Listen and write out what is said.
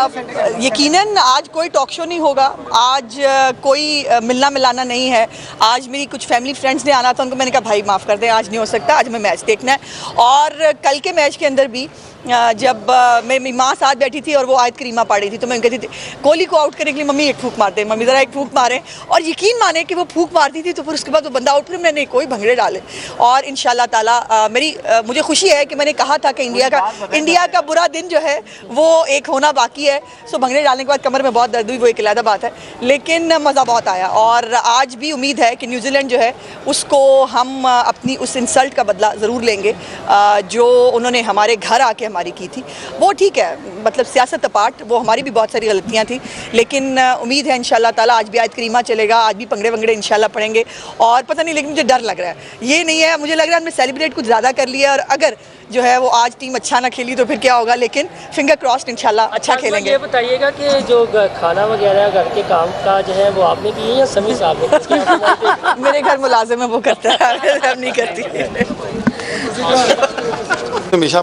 यकीनन आज कोई टॉक शो नहीं होगा, आज कोई मिलना मिलाना नहीं है। आज मेरी कुछ फैमिली फ्रेंड्स ने आना था, उनको मैंने कहा भाई माफ़ कर दे, आज नहीं हो सकता, आज हमें मैच देखना है। और कल के मैच के अंदर भी जब मेरी माँ साथ बैठी थी और वो आयत करीमा पढ़ रही थी, तो मैं कहती थी कोहली को आउट करने के लिए मम्मी एक फूंक मार दे, मम्मी ज़रा एक फूंक मारें। और यकीन माने कि वो फूंक मारती थी तो फिर उसके बाद वो बंदा आउट, फिर मैंने कोई भंगड़े डाले। और इंशाल्लाह ताला मुझे खुशी है कि मैंने कहा था कि इंडिया का बुरा दिन जो है वो एक होना बाकी है। सो भंगड़े डालने के बाद कमर में बहुत दर्द हुई, वो एक अलग बात है, लेकिन मज़ा बहुत आया। और आज भी उम्मीद है कि न्यूजीलैंड जो है उसको हम अपनी उस इंसल्ट का बदला ज़रूर लेंगे जो उन्होंने हमारे घर आके हमारी की थी। वो ठीक है, मतलब सियासत अपार्ट, वो हमारी भी बहुत सारी गलतियाँ थी, लेकिन उम्मीद है इंशाल्लाह ताला आज भी आयत करीमा चलेगा, आज भी भंगड़े वंगड़े इंशाल्लाह पढ़ेंगे। और पता नहीं, लेकिन मुझे डर लग रहा है, ये नहीं है, मुझे लग रहा है हमने सेलिब्रेट कुछ ज़्यादा कर लिया, और अगर जो है वो आज टीम अच्छा ना खेली तो फिर क्या होगा, लेकिन फिंगर क्रॉस्ड इंशाल्लाह अच्छा खेलेंगे। ये बताइएगा कि जो खाना वगैरह घर के काम काज है वो आपने किए या समी साहब ने? मेरे घर मुलाजिम है, वो करता है, हम नहीं करती। हमेशा